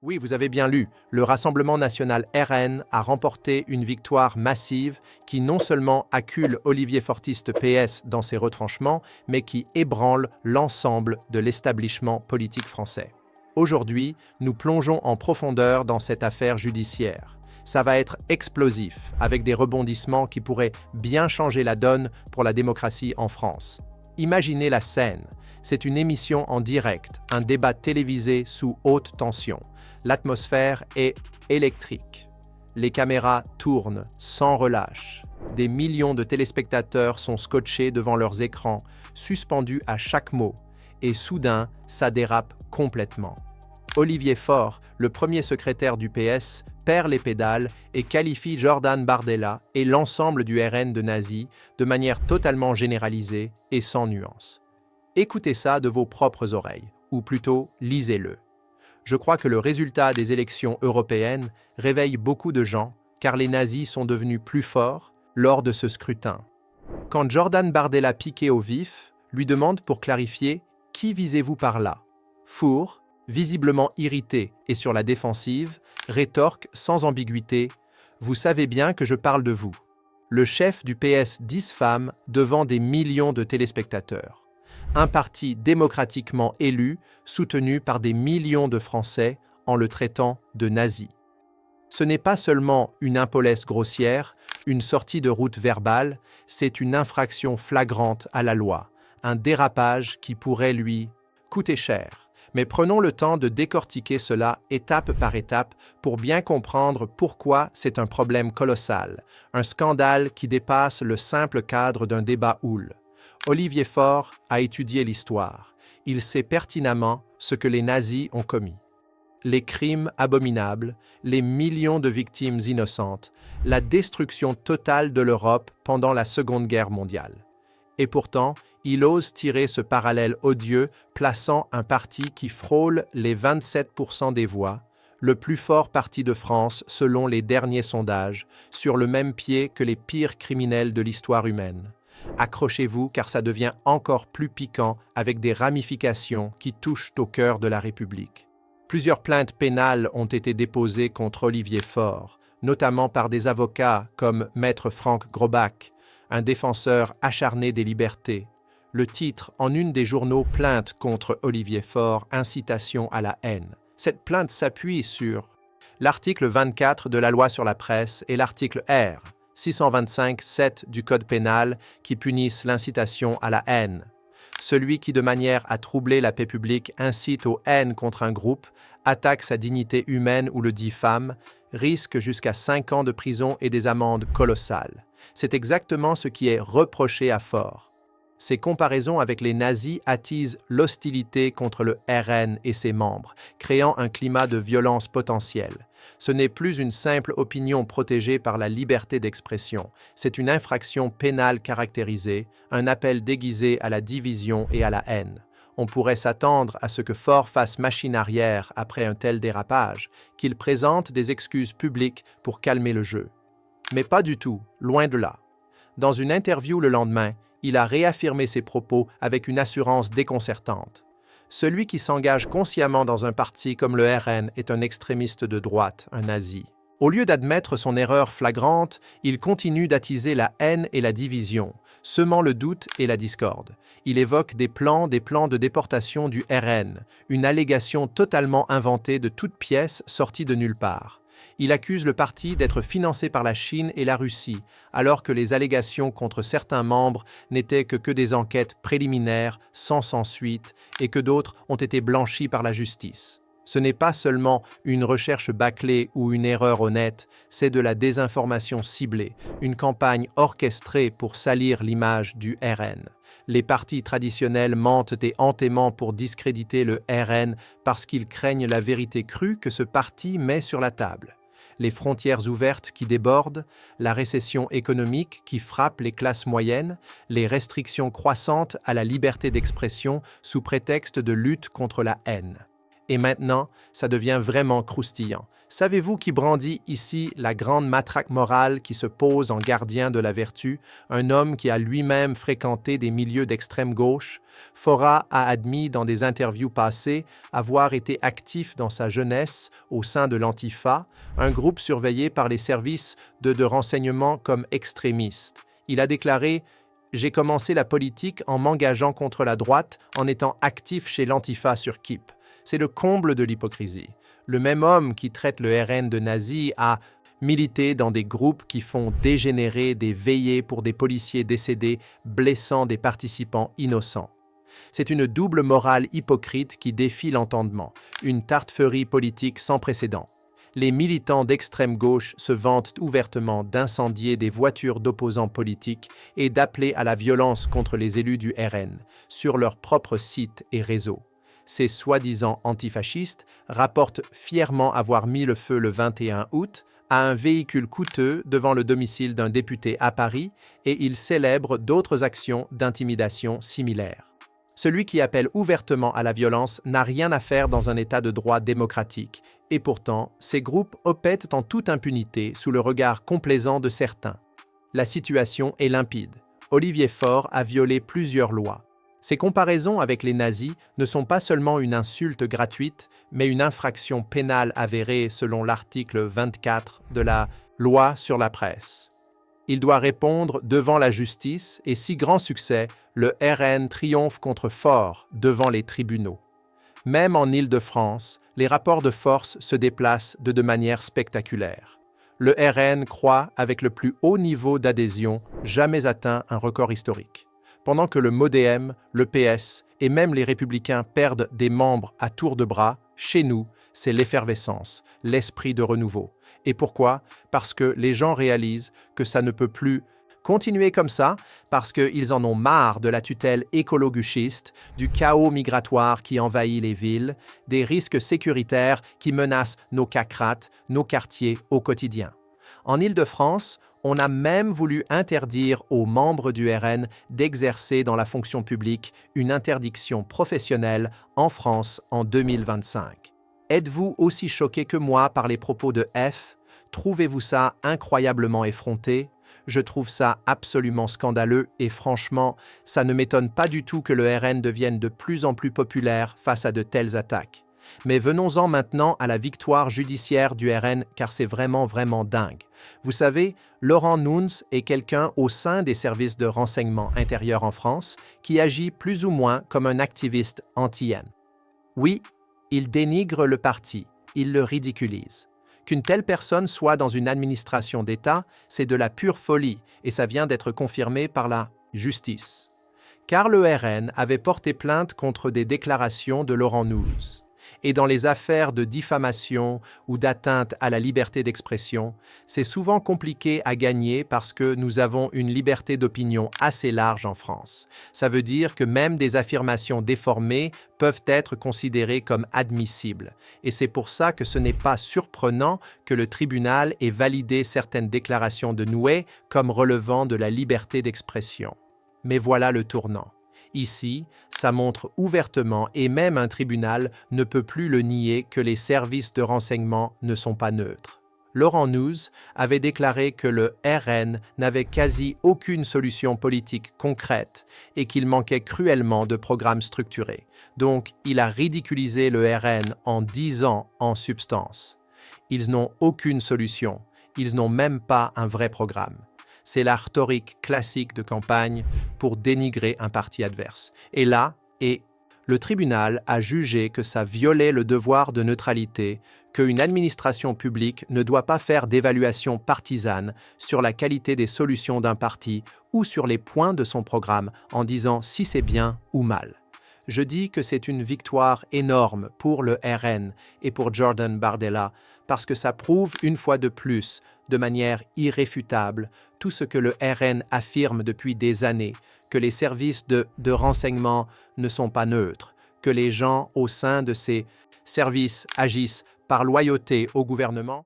Oui, vous avez bien lu, le Rassemblement national RN a remporté une victoire massive qui non seulement accule Olivier Fortiste PS dans ses retranchements, mais qui ébranle l'ensemble de l'établissement politique français. Aujourd'hui, nous plongeons en profondeur dans cette affaire judiciaire. Ça va être explosif, avec des rebondissements qui pourraient bien changer la donne pour la démocratie en France. Imaginez la scène. C'est une émission en direct, un débat télévisé sous haute tension. L'atmosphère est électrique. Les caméras tournent sans relâche. Des millions de téléspectateurs sont scotchés devant leurs écrans, suspendus à chaque mot. Et soudain, ça dérape complètement. Olivier Faure, le premier secrétaire du PS, perd les pédales et qualifie Jordan Bardella et l'ensemble du RN de nazis de manière totalement généralisée et sans nuance. Écoutez ça de vos propres oreilles, ou plutôt lisez-le. Je crois que le résultat des élections européennes réveille beaucoup de gens, car les nazis sont devenus plus forts lors de ce scrutin. Quand Jordan Bardella, piqué au vif, lui demande pour clarifier « Qui visez-vous par là ?» Faure, visiblement irrité et sur la défensive, rétorque sans ambiguïté « Vous savez bien que je parle de vous ». Le chef du PS diffame devant des millions de téléspectateurs. Un parti démocratiquement élu, soutenu par des millions de Français en le traitant de nazi. Ce n'est pas seulement une impoliesse grossière, une sortie de route verbale, c'est une infraction flagrante à la loi, un dérapage qui pourrait lui coûter cher. Mais prenons le temps de décortiquer cela étape par étape pour bien comprendre pourquoi c'est un problème colossal, un scandale qui dépasse le simple cadre d'un débat houle. Olivier Faure a étudié l'histoire. Il sait pertinemment ce que les nazis ont commis. Les crimes abominables, les millions de victimes innocentes, la destruction totale de l'Europe pendant la Seconde Guerre mondiale. Et pourtant, il ose tirer ce parallèle odieux, plaçant un parti qui frôle les 27% des voix, le plus fort parti de France selon les derniers sondages, sur le même pied que les pires criminels de l'histoire humaine. Accrochez-vous car ça devient encore plus piquant avec des ramifications qui touchent au cœur de la République. Plusieurs plaintes pénales ont été déposées contre Olivier Faure, notamment par des avocats comme Maître Franck Grobach, un défenseur acharné des libertés. Le titre en une des journaux « Plainte contre Olivier Faure, incitation à la haine ». Cette plainte s'appuie sur l'article 24 de la loi sur la presse et l'article R. 625-7 du Code pénal qui punissent l'incitation à la haine. Celui qui, de manière à troubler la paix publique, incite aux haines contre un groupe, attaque sa dignité humaine ou le diffame, risque jusqu'à 5 ans de prison et des amendes colossales. C'est exactement ce qui est reproché à Faure. Ces comparaisons avec les nazis attisent l'hostilité contre le RN et ses membres, créant un climat de violence potentielle. Ce n'est plus une simple opinion protégée par la liberté d'expression, c'est une infraction pénale caractérisée, un appel déguisé à la division et à la haine. On pourrait s'attendre à ce que Faure fasse machine arrière après un tel dérapage, qu'il présente des excuses publiques pour calmer le jeu. Mais pas du tout, loin de là. Dans une interview le lendemain, il a réaffirmé ses propos avec une assurance déconcertante. Celui qui s'engage consciemment dans un parti comme le RN est un extrémiste de droite, un nazi. Au lieu d'admettre son erreur flagrante, il continue d'attiser la haine et la division, semant le doute et la discorde. Il évoque des plans de déportation du RN, une allégation totalement inventée de toutes pièces sortie de nulle part. Il accuse le parti d'être financé par la Chine et la Russie, alors que les allégations contre certains membres n'étaient que des enquêtes préliminaires, sans suite, et que d'autres ont été blanchies par la justice. Ce n'est pas seulement une recherche bâclée ou une erreur honnête, c'est de la désinformation ciblée, une campagne orchestrée pour salir l'image du RN. Les partis traditionnels mentent éhontément pour discréditer le RN parce qu'ils craignent la vérité crue que ce parti met sur la table. Les frontières ouvertes qui débordent, la récession économique qui frappe les classes moyennes, les restrictions croissantes à la liberté d'expression sous prétexte de lutte contre la haine. Et maintenant, ça devient vraiment croustillant. Savez-vous qui brandit ici la grande matraque morale qui se pose en gardien de la vertu, un homme qui a lui-même fréquenté des milieux d'extrême gauche? Faure a admis dans des interviews passées avoir été actif dans sa jeunesse au sein de l'Antifa, un groupe surveillé par les services de renseignement comme extrémiste. Il a déclaré « J'ai commencé la politique en m'engageant contre la droite en étant actif chez l'Antifa sur Kip ». C'est le comble de l'hypocrisie. Le même homme qui traite le RN de nazi a milité dans des groupes qui font dégénérer des veillées pour des policiers décédés, blessant des participants innocents. C'est une double morale hypocrite qui défie l'entendement, une tartefeuille politique sans précédent. Les militants d'extrême gauche se vantent ouvertement d'incendier des voitures d'opposants politiques et d'appeler à la violence contre les élus du RN, sur leur propre site et réseau. Ces soi-disant antifascistes rapportent fièrement avoir mis le feu le 21 août à un véhicule coûteux devant le domicile d'un député à Paris et ils célèbrent d'autres actions d'intimidation similaires. Celui qui appelle ouvertement à la violence n'a rien à faire dans un état de droit démocratique, et pourtant, ces groupes opèrent en toute impunité sous le regard complaisant de certains. La situation est limpide. Olivier Faure a violé plusieurs lois. Ces comparaisons avec les nazis ne sont pas seulement une insulte gratuite, mais une infraction pénale avérée selon l'article 24 de la Loi sur la presse. Il doit répondre devant la justice et si grand succès, le RN triomphe contre Faure devant les tribunaux. Même en Île-de-France, les rapports de force se déplacent de manière spectaculaire. Le RN croît avec le plus haut niveau d'adhésion jamais atteint un record historique. Pendant que le MoDem, le PS et même les Républicains perdent des membres à tour de bras, chez nous, c'est l'effervescence, l'esprit de renouveau. Et pourquoi? Parce que les gens réalisent que ça ne peut plus continuer comme ça, parce qu'ils en ont marre de la tutelle écolo-gauchiste, du chaos migratoire qui envahit les villes, des risques sécuritaires qui menacent nos cacrates, nos quartiers au quotidien. En Île-de-France, on a même voulu interdire aux membres du RN d'exercer dans la fonction publique une interdiction professionnelle en France en 2025. Êtes-vous aussi choqué que moi par les propos de F? Trouvez-vous ça incroyablement effronté? Je trouve ça absolument scandaleux et franchement, ça ne m'étonne pas du tout que le RN devienne de plus en plus populaire face à de telles attaques. Mais venons-en maintenant à la victoire judiciaire du RN car c'est vraiment dingue. Vous savez, Laurent Nunez est quelqu'un au sein des services de renseignement intérieur en France qui agit plus ou moins comme un activiste anti-haine. Oui, il dénigre le parti, il le ridiculise. Qu'une telle personne soit dans une administration d'État, c'est de la pure folie et ça vient d'être confirmé par la justice. Car le RN avait porté plainte contre des déclarations de Laurent Nunez. Et dans les affaires de diffamation ou d'atteinte à la liberté d'expression, c'est souvent compliqué à gagner parce que nous avons une liberté d'opinion assez large en France. Ça veut dire que même des affirmations déformées peuvent être considérées comme admissibles. Et c'est pour ça que ce n'est pas surprenant que le tribunal ait validé certaines déclarations de Noué comme relevant de la liberté d'expression. Mais voilà le tournant. Ici, ça montre ouvertement et même un tribunal ne peut plus le nier que les services de renseignement ne sont pas neutres. Laurent Nunez avait déclaré que le RN n'avait quasi aucune solution politique concrète et qu'il manquait cruellement de programmes structurés. Donc, il a ridiculisé le RN en disant en substance « Ils n'ont aucune solution, ils n'ont même pas un vrai programme ». C'est la rhétorique classique de campagne pour dénigrer un parti adverse. Et là, le tribunal a jugé que ça violait le devoir de neutralité, qu'une administration publique ne doit pas faire d'évaluation partisane sur la qualité des solutions d'un parti ou sur les points de son programme en disant si c'est bien ou mal. Je dis que c'est une victoire énorme pour le RN et pour Jordan Bardella parce que ça prouve une fois de plus, de manière irréfutable, tout ce que le RN affirme depuis des années, que les services de renseignement ne sont pas neutres, que les gens au sein de ces services agissent par loyauté au gouvernement.